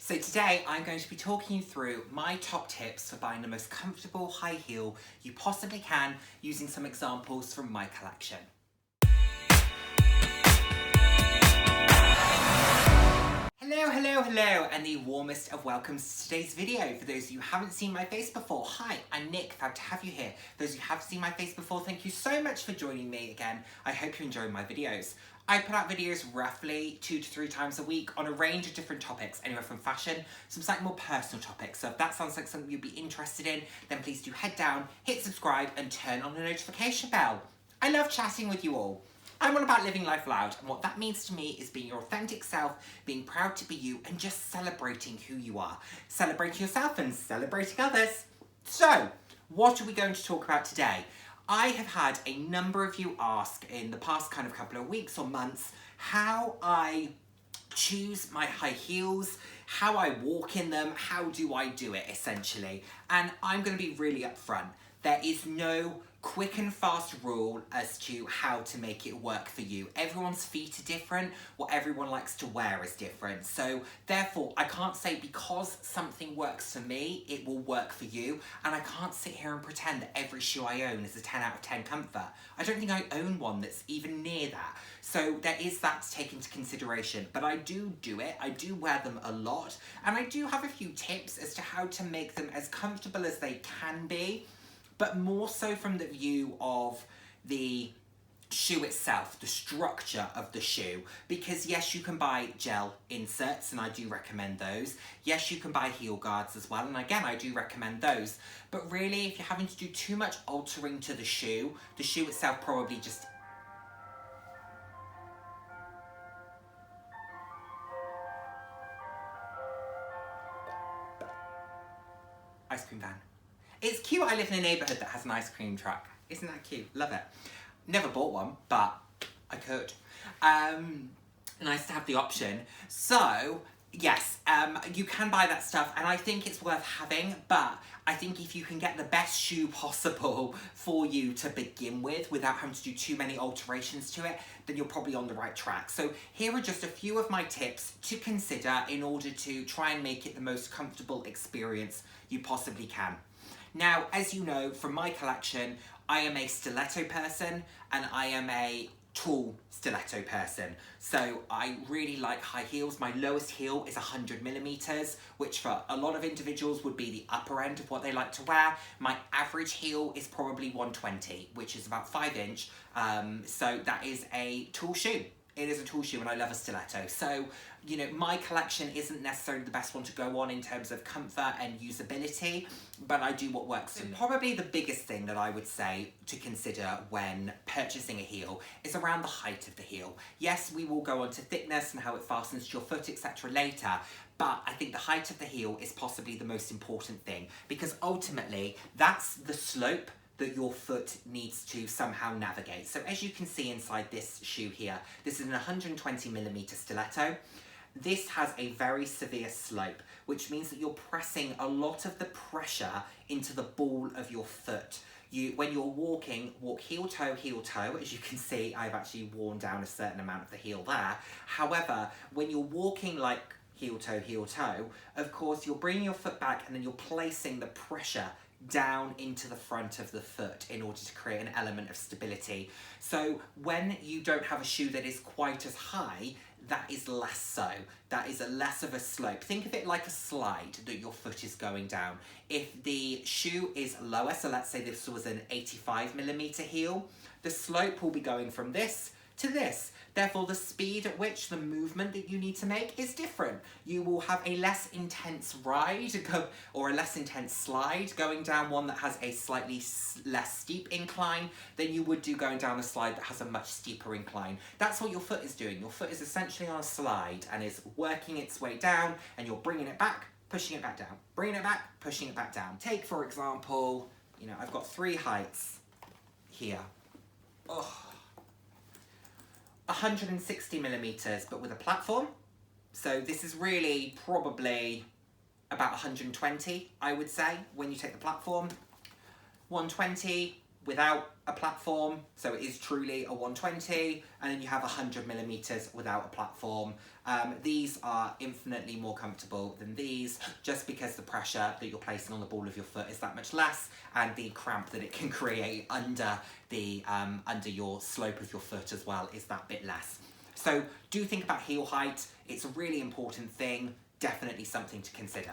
So today I'm going to be talking you through my top tips for buying the most comfortable high heel you possibly can using some examples from my collection. Hello, and the warmest of welcomes to today's video. For those of you who haven't seen my face before, hi, I'm Nick, glad to have you here. Those of you who have seen my face before, thank you so much for joining me again. I hope you enjoy my videos. I put out videos roughly 2 to 3 times a week on a range of different topics, anywhere from fashion, some slightly more personal topics. So if that sounds like something you'd be interested in, then please do head down, hit subscribe, and turn on the notification bell. I love chatting with you all. I'm all about living life loud, and what that means to me is being your authentic self, being proud to be you, and just celebrating who you are. Celebrating yourself and celebrating others. So, what are we going to talk about today? I have had a number of you ask in the past kind of couple of weeks or months how I choose my high heels, how I walk in them, how do I do it essentially. And I'm going to be really upfront. There is no quick and fast rule as to how to make it work for you. Everyone's feet are different, what everyone likes to wear is different. So therefore, I can't say because something works for me, it will work for you. And I can't sit here and pretend that every shoe I own is a 10 out of 10 comfort. I don't think I own one that's even near that. So there is that to take into consideration. But I do it, I do wear them a lot. And I do have a few tips as to how to make them as comfortable as they can be, but more so from the view of the shoe itself, the structure of the shoe. Because yes, you can buy gel inserts, and I do recommend those. Yes, you can buy heel guards as well, and again, I do recommend those. But really, if you're having to do too much altering to the shoe itself probably just... Ice cream van. It's cute, I live in a neighbourhood that has an ice cream truck. Isn't that cute? Love it. Never bought one, but I could. Nice to have the option. So, yes, you can buy that stuff, and I think it's worth having, but I think if you can get the best shoe possible for you to begin with without having to do too many alterations to it, then you're probably on the right track. So here are just a few of my tips to consider in order to try and make it the most comfortable experience you possibly can. Now, as you know from my collection, I am a stiletto person and I am a tall stiletto person. So I really like high heels. My lowest heel is 100mm, which for a lot of individuals would be the upper end of what they like to wear. My average heel is probably 120, which is about 5 inch. So that is a tall shoe. It is a tall shoe and I love a stiletto. So, you know, my collection isn't necessarily the best one to go on in terms of comfort and usability, but I do what works for me. Probably the biggest thing that I would say to consider when purchasing a heel is around the height of the heel. Yes, we will go on to thickness and how it fastens to your foot, etc. later, but I think the height of the heel is possibly the most important thing, because ultimately that's the slope that your foot needs to somehow navigate. So as you can see inside this shoe here, this is an 120mm stiletto. This has a very severe slope, which means that you're pressing a lot of the pressure into the ball of your foot. When you're walking, walk heel toe, as you can see, I've actually worn down a certain amount of the heel there. However, when you're walking like heel toe, of course, you're bringing your foot back and then you're placing the pressure down into the front of the foot in order to create an element of stability. So when you don't have a shoe that is quite as high, that is less so. That is less of a slope. Think of it like a slide that your foot is going down. If the shoe is lower, so let's say this was an 85mm heel, the slope will be going from this to this. Therefore, the speed at which the movement that you need to make is different. You will have a less intense ride or a less intense slide going down one that has a slightly less steep incline than you would do going down a slide that has a much steeper incline. That's what your foot is doing. Your foot is essentially on a slide and is working its way down, and you're bringing it back, pushing it back down, bringing it back, pushing it back down. Take, for example, you know, I've got 3 heights here. 160mm, but with a platform. So this is really probably about 120, I would say, when you take the platform. 120 without a platform, so it is truly a 120, and then you have 100mm without a platform. These are infinitely more comfortable than these, just because the pressure that you're placing on the ball of your foot is that much less, and the cramp that it can create under your slope of your foot as well is that bit less. So do think about heel height. It's a really important thing, definitely something to consider.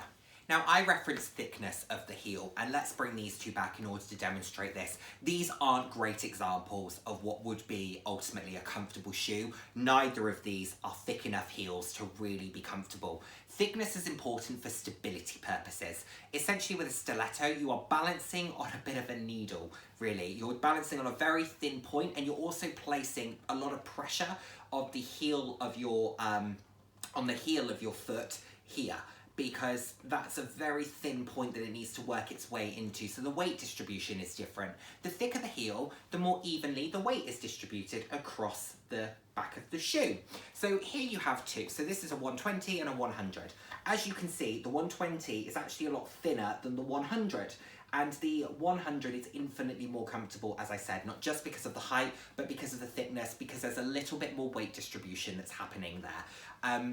Now, I referenced thickness of the heel, and let's bring these two back in order to demonstrate this. These aren't great examples of what would be ultimately a comfortable shoe. Neither of these are thick enough heels to really be comfortable. Thickness is important for stability purposes. Essentially, with a stiletto, you are balancing on a bit of a needle, really. You're balancing on a very thin point, and you're also placing a lot of pressure of the heel of your, on the heel of your foot here, because that's a very thin point that it needs to work its way into. So the weight distribution is different. The thicker the heel, the more evenly the weight is distributed across the back of the shoe. So here you have two. So this is a 120 and a 100. As you can see, the 120 is actually a lot thinner than the 100. And the 100 is infinitely more comfortable, as I said, not just because of the height, but because of the thickness, because there's a little bit more weight distribution that's happening there.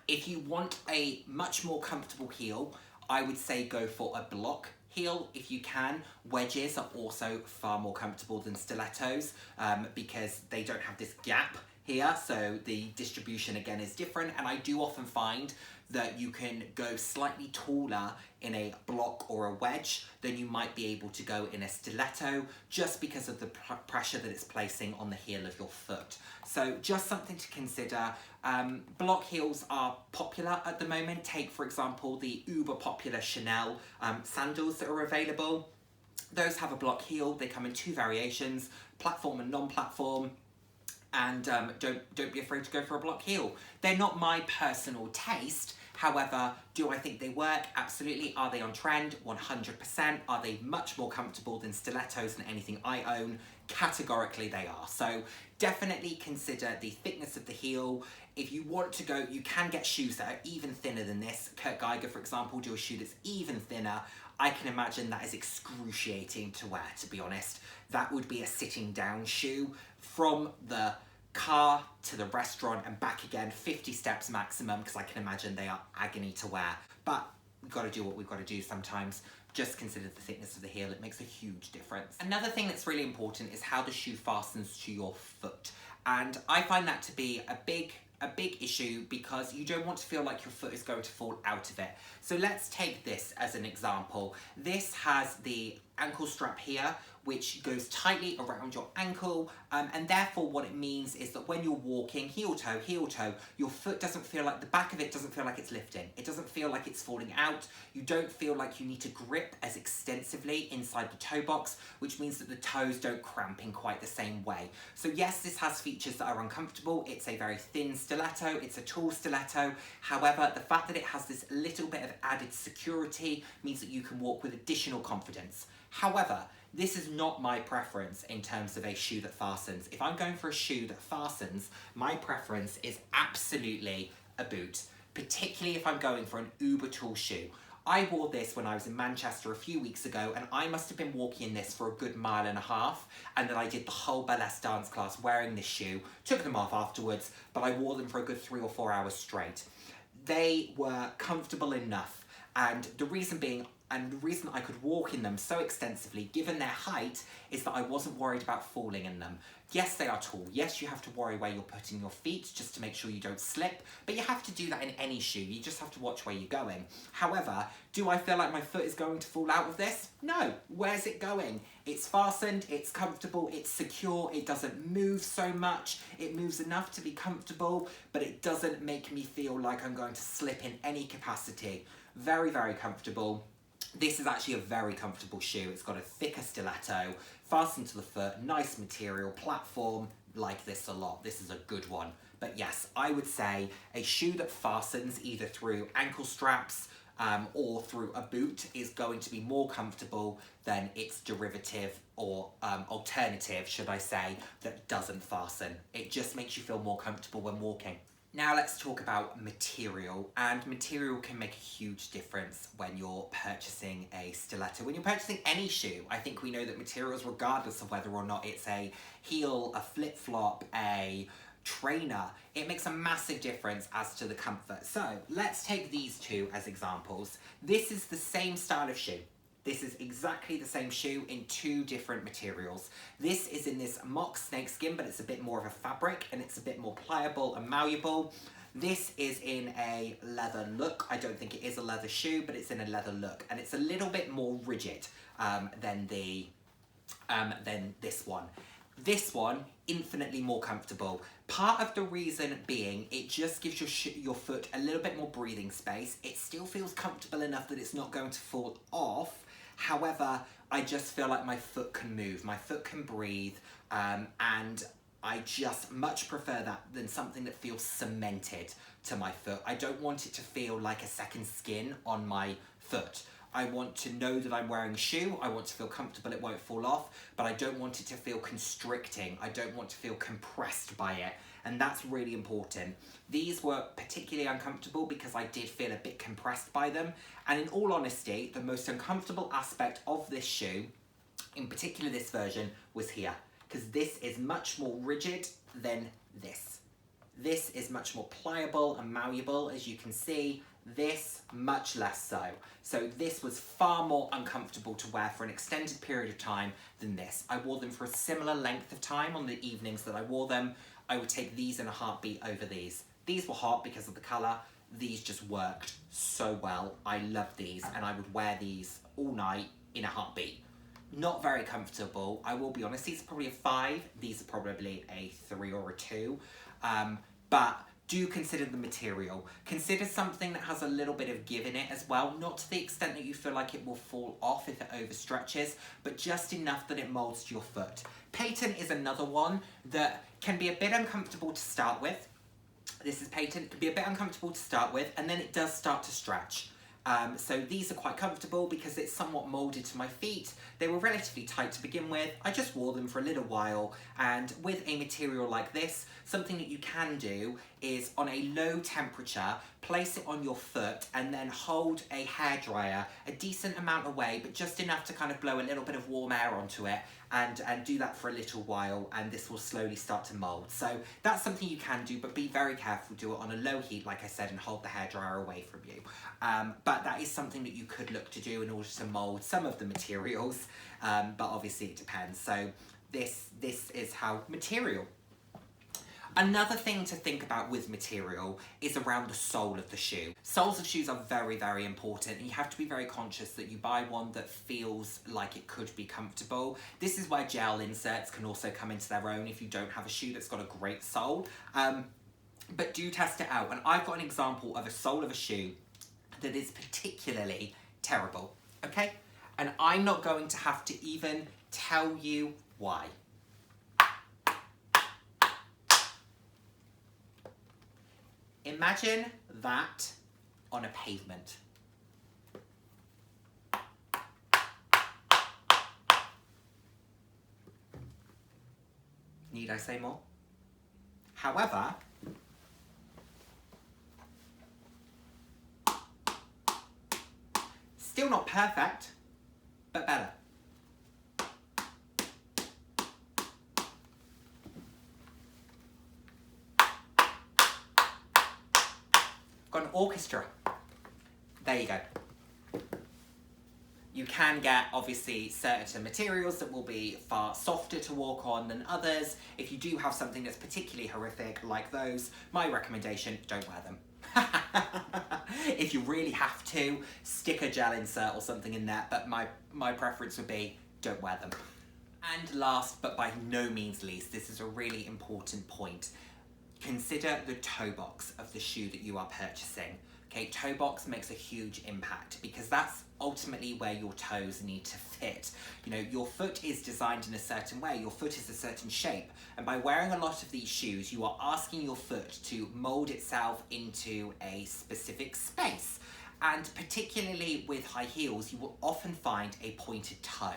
If you want a much more comfortable heel, I would say go for a block heel if you can. Wedges are also far more comfortable than stilettos because they don't have this gap here, so the distribution again is different, and I do often find that you can go slightly taller in a block or a wedge than you might be able to go in a stiletto, just because of the pressure that it's placing on the heel of your foot. So just something to consider. Block heels are popular at the moment. Take, for example, the uber popular Chanel sandals that are available. Those have a block heel. They come in two variations, platform and non-platform. And don't be afraid to go for a block heel. They're not my personal taste. However, do I think they work? Absolutely. Are they on trend? 100%. Are they much more comfortable than stilettos and anything I own? Categorically they are. So definitely consider the thickness of the heel. If you want to go, you can get shoes that are even thinner than this. Kurt Geiger, for example, do a shoe that's even thinner. I can imagine that is excruciating to wear, to be honest. That would be a sitting down shoe from the car to the restaurant and back again, 50 steps maximum, because I can imagine they are agony to wear. But we've got to do what we've got to do sometimes. Just consider the thickness of the heel. It makes a huge difference. Another thing that's really important is how the shoe fastens to your foot. And I find that to be a big issue, because you don't want to feel like your foot is going to fall out of it. So let's take this as an example. This has the ankle strap here, which goes tightly around your ankle, and therefore what it means is that when you're walking heel toe, your foot doesn't feel like, the back of it doesn't feel like it's lifting. It doesn't feel like it's falling out. You don't feel like you need to grip as extensively inside the toe box, which means that the toes don't cramp in quite the same way. So yes, this has features that are uncomfortable. It's a very thin stiletto, it's a tall stiletto. However, the fact that it has this little bit of added security means that you can walk with additional confidence. However, this is not my preference in terms of a shoe that fastens. If I'm going for a shoe that fastens, my preference is absolutely a boot, particularly if I'm going for an uber tall shoe. I wore this when I was in Manchester a few weeks ago, and I must have been walking in this for a good mile and a half, and then I did the whole burlesque dance class wearing this shoe, took them off afterwards, but I wore them for a good 3 or 4 hours straight. They were comfortable enough, and the reason I could walk in them so extensively, given their height, is that I wasn't worried about falling in them. Yes, they are tall. Yes, you have to worry where you're putting your feet just to make sure you don't slip, but you have to do that in any shoe. You just have to watch where you're going. However, do I feel like my foot is going to fall out of this? No. Where's it going? It's fastened, it's comfortable, it's secure, it doesn't move so much. It moves enough to be comfortable, but it doesn't make me feel like I'm going to slip in any capacity. Very, very comfortable. This is actually a very comfortable shoe. It's got a thicker stiletto, fastened to the foot, nice material, platform, like this a lot. This is a good one. But yes, I would say a shoe that fastens either through ankle straps or through a boot is going to be more comfortable than its derivative or alternative, should I say, that doesn't fasten. It just makes you feel more comfortable when walking. Now let's talk about material, and material can make a huge difference when you're purchasing a stiletto. When you're purchasing any shoe, I think we know that materials, regardless of whether or not it's a heel, a flip-flop, a trainer, it makes a massive difference as to the comfort. So let's take these two as examples. This is the same style of shoe. This is exactly the same shoe in two different materials. This is in this mock snakeskin, but it's a bit more of a fabric and it's a bit more pliable and malleable. This is in a leather look. I don't think it is a leather shoe, but it's in a leather look, and it's a little bit more rigid than this one. This one, infinitely more comfortable. Part of the reason being, it just gives your foot a little bit more breathing space. It still feels comfortable enough that it's not going to fall off. However, I just feel like my foot can move, my foot can breathe, and I just much prefer that than something that feels cemented to my foot. I don't want it to feel like a second skin on my foot. I want to know that I'm wearing a shoe. I want to feel comfortable, it won't fall off, but I don't want it to feel constricting. I don't want to feel compressed by it, and that's really important. These were particularly uncomfortable because I did feel a bit compressed by them, and in all honesty, the most uncomfortable aspect of this shoe, in particular this version, was here, because this is much more rigid than this. This is much more pliable and malleable, as you can see. This, much less so. So this was far more uncomfortable to wear for an extended period of time than this. I wore them for a similar length of time on the evenings that I wore them. I would take these in a heartbeat over these. These were hot because of the colour. These just worked so well. I love these, and I would wear these all night in a heartbeat. Not very comfortable, I will be honest. These are probably a 5. These are probably a 3 or a 2. But do consider the material. Consider something that has a little bit of give in it as well, not to the extent that you feel like it will fall off if it overstretches, but just enough that it molds to your foot. Patent is another one that can be a bit uncomfortable to start with. This is patent, it can be a bit uncomfortable to start with, and then it does start to stretch. So these are quite comfortable because it's somewhat molded to my feet. They were relatively tight to begin with. I just wore them for a little while, and with a material like this, something that you can do is on a low temperature, place it on your foot and then hold a hairdryer a decent amount away, but just enough to kind of blow a little bit of warm air onto it, and do that for a little while, and this will slowly start to mold. So that's something you can do, but be very careful. Do it on a low heat, like I said, and hold the hairdryer away from you. But that is something that you could look to do in order to mold some of the materials, but obviously it depends. So this is how material. Another thing to think about with material is around the sole of the shoe. Soles of shoes are very, very important, and you have to be very conscious that you buy one that feels like it could be comfortable. This is where gel inserts can also come into their own if you don't have a shoe that's got a great sole. But do test it out, and I've got an example of a sole of a shoe that is particularly terrible, okay? And I'm not going to have to even tell you why. Imagine that on a pavement. Need I say more? However, still not perfect, but better. Got an orchestra. There you go. You can get, obviously, certain materials that will be far softer to walk on than others. If you do have something that's particularly horrific like those, my recommendation, don't wear them. If you really have to, stick a gel insert or something in there, but my preference would be don't wear them. And last, but by no means least, this is a really important point. Consider the toe box of the shoe that you are purchasing. Okay, toe box makes a huge impact because that's ultimately where your toes need to fit. You know, your foot is designed in a certain way, your foot is a certain shape, and by wearing a lot of these shoes, you are asking your foot to mold itself into a specific space. And particularly with high heels, you will often find a pointed toe,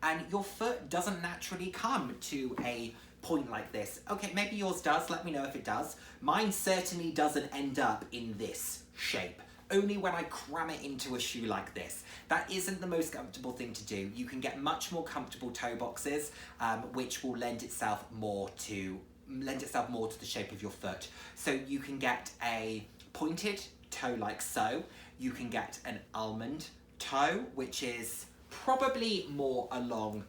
and your foot doesn't naturally come to a point like this. Okay, maybe yours does, let me know if it does. Mine certainly doesn't end up in this shape. Only when I cram it into a shoe like this. That isn't the most comfortable thing to do. You can get much more comfortable toe boxes, which will lend itself more to the shape of your foot. So you can get a pointed toe like so. You can get an almond toe, which is probably more along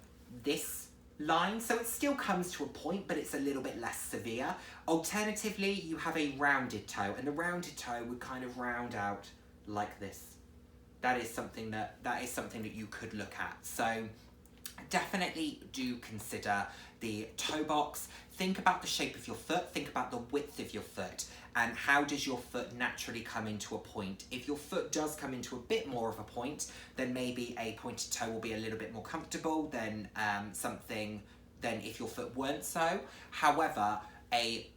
this line, so it still comes to a point, but it's a little bit less severe. Alternatively, you have a rounded toe, and the rounded toe would kind of round out like this. That is something that you could look at. So definitely do consider the toe box. Think about the shape of your foot, think about the width of your foot, and how does your foot naturally come into a point. If your foot does come into a bit more of a point, then maybe a pointed toe will be a little bit more comfortable than if your foot weren't so. However, a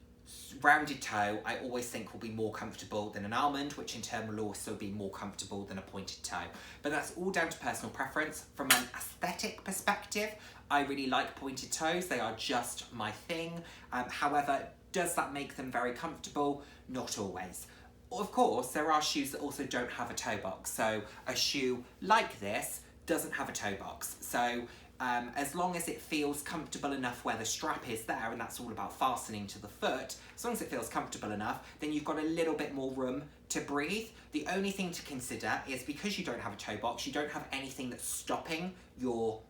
rounded toe I always think will be more comfortable than an almond, which in turn will also be more comfortable than a pointed toe. But that's all down to personal preference. From an aesthetic perspective, I really like pointed toes. They are just my thing. However, does that make them very comfortable? Not always. Of course, there are shoes that also don't have a toe box. So a shoe like this doesn't have a toe box. So as long as it feels comfortable enough where the strap is there, and that's all about fastening to the foot, as long as it feels comfortable enough, then you've got a little bit more room to breathe. The only thing to consider is, because you don't have a toe box, you don't have anything that's stopping your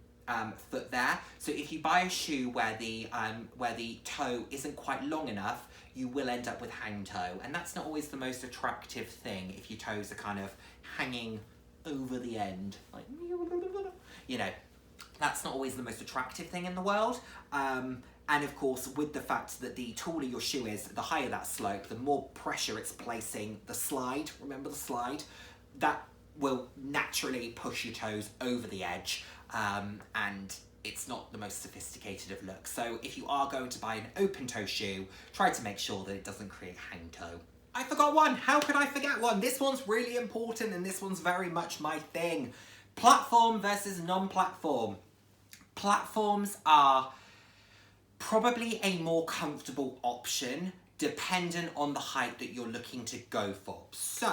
foot there. So if you buy a shoe where the toe isn't quite long enough, you will end up with hang toe, and that's not always the most attractive thing if your toes are kind of hanging over the end, like, you know, that's not always the most attractive thing in the world. And of course, with the fact that the taller your shoe is, the higher that slope, the more pressure it's placing the slide, remember the slide, that will naturally push your toes over the edge, and it's not the most sophisticated of looks. So if you are going to buy an open toe shoe, try to make sure that it doesn't create hang toe. I forgot one. How could I forget one? This one's really important, and this one's very much my thing. Platform versus non-platform. Platforms are probably a more comfortable option dependent on the height that you're looking to go for. So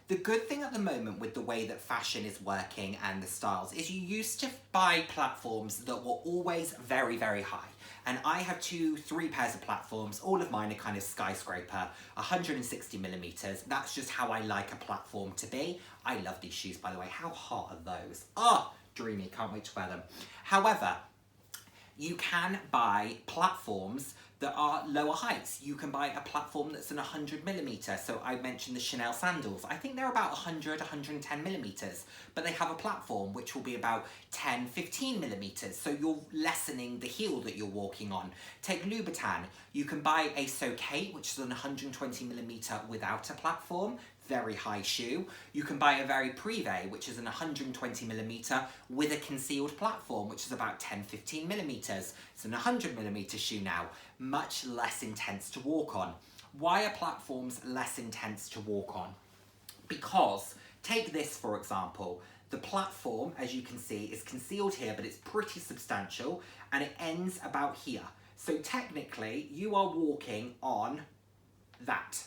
the good thing at the moment with the way that fashion is working and the styles is you used to buy platforms that were always very, very high. And I have 2-3 pairs of platforms. All of mine are kind of skyscraper, 160 millimeters. That's just how I like a platform to be. I love these shoes, by the way. How hot are those? Oh, dreamy, can't wait to wear them. However, you can buy platforms that are lower heights. You can buy a platform that's an 100 millimeter. So I mentioned the Chanel sandals. I think they're about 100, 110 millimeters, but they have a platform which will be about 10, 15 millimeters. So you're lessening the heel that you're walking on. Take Louboutin. You can buy a Socate, which is an 120 millimeter without a platform. Very high shoe. You can buy a very Privé, which is an 120 millimeter with a concealed platform, which is about 10-15 millimeters. It's an 100 millimeter shoe now, much less intense to walk on. Why are platforms less intense to walk on? Because, take this for example, the platform, as you can see, is concealed here, but it's pretty substantial, and it ends about here. So technically, you are walking on that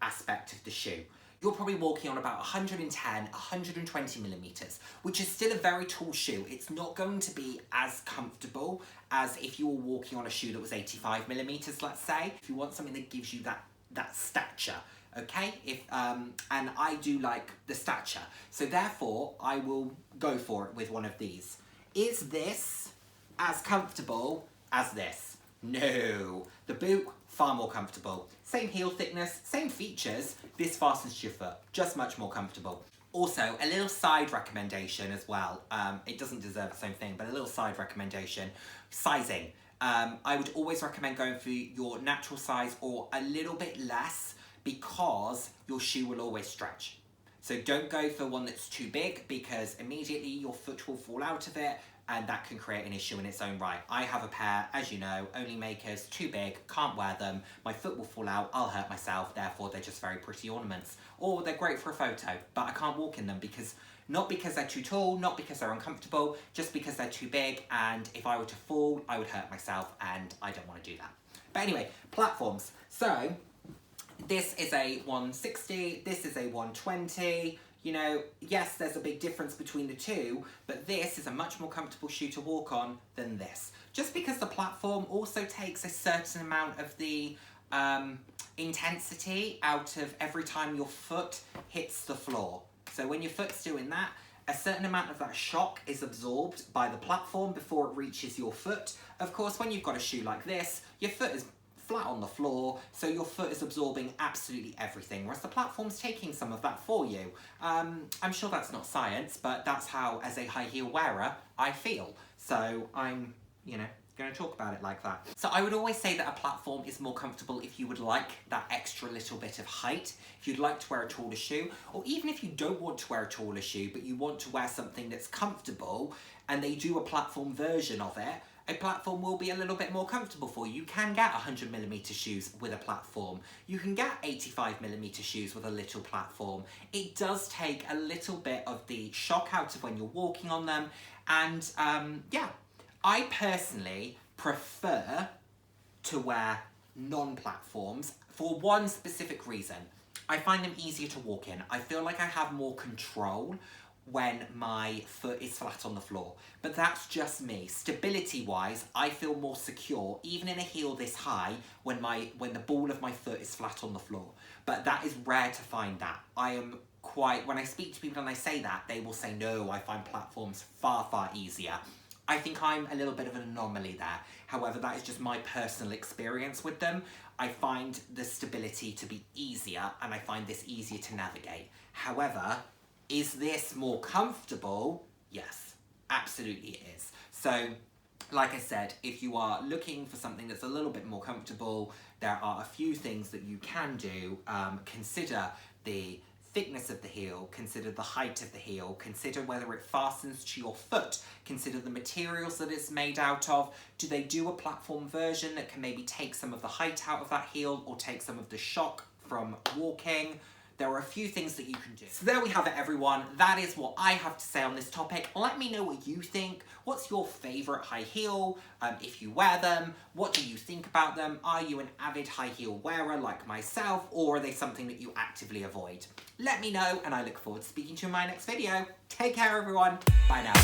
aspect of the shoe. You're probably walking on about 110, 120 millimeters, which is still a very tall shoe. It's not going to be as comfortable as if you were walking on a shoe that was 85 millimeters, let's say. If you want something that gives you that stature, okay? And I do like the stature. So therefore, I will go for it with one of these. Is this as comfortable as this? No. The boot, far more comfortable. Same heel thickness, same features. This fastens to your foot, just much more comfortable. Also, a little side recommendation as well. It doesn't deserve the same thing, but a little side recommendation. Sizing. I would always recommend going for your natural size or a little bit less, because your shoe will always stretch. So don't go for one that's too big, because immediately your foot will fall out of it and that can create an issue in its own right. I have a pair, as you know, OnlyMakers, too big, can't wear them, my foot will fall out, I'll hurt myself, therefore they're just very pretty ornaments. Or they're great for a photo, but I can't walk in them because, not because they're too tall, not because they're uncomfortable, just because they're too big, and if I were to fall, I would hurt myself, and I don't want to do that. But anyway, platforms. So, this is a 160, this is a 120, you know, yes, there's a big difference between the two, but this is a much more comfortable shoe to walk on than this. Just because the platform also takes a certain amount of the intensity out of every time your foot hits the floor. So when your foot's doing that, a certain amount of that shock is absorbed by the platform before it reaches your foot. Of course, when you've got a shoe like this, your foot is flat on the floor, so your foot is absorbing absolutely everything, whereas the platform's taking some of that for you. I'm sure that's not science, but that's how, as a high heel wearer, I feel. So I'm, you know, going to talk about it like that. So I would always say that a platform is more comfortable if you would like that extra little bit of height, if you'd like to wear a taller shoe, or even if you don't want to wear a taller shoe, but you want to wear something that's comfortable, and they do a platform version of it, a platform will be a little bit more comfortable for you. You can get 100mm shoes with a platform. You can get 85mm shoes with a little platform. It does take a little bit of the shock out of when you're walking on them. And yeah, I personally prefer to wear non-platforms for one specific reason. I find them easier to walk in. I feel like I have more control when my foot is flat on the floor. But that's just me. Stability-wise, I feel more secure, even in a heel this high, when the ball of my foot is flat on the floor. But that is rare to find that. When I speak to people and I say that, they will say, no, I find platforms far, far easier. I think I'm a little bit of an anomaly there. However, that is just my personal experience with them. I find the stability to be easier, and I find this easier to navigate. However, is this more comfortable? Yes, absolutely it is. So, like I said, if you are looking for something that's a little bit more comfortable, there are a few things that you can do. Consider the thickness of the heel, consider the height of the heel, consider whether it fastens to your foot, consider the materials that it's made out of. Do they do a platform version that can maybe take some of the height out of that heel or take some of the shock from walking? There are a few things that you can do. So there we have it, everyone. That is what I have to say on this topic. Let me know what you think. What's your favourite high heel? If you wear them, what do you think about them? Are you an avid high heel wearer like myself, or are they something that you actively avoid? Let me know, and I look forward to speaking to you in my next video. Take care, everyone. Bye now.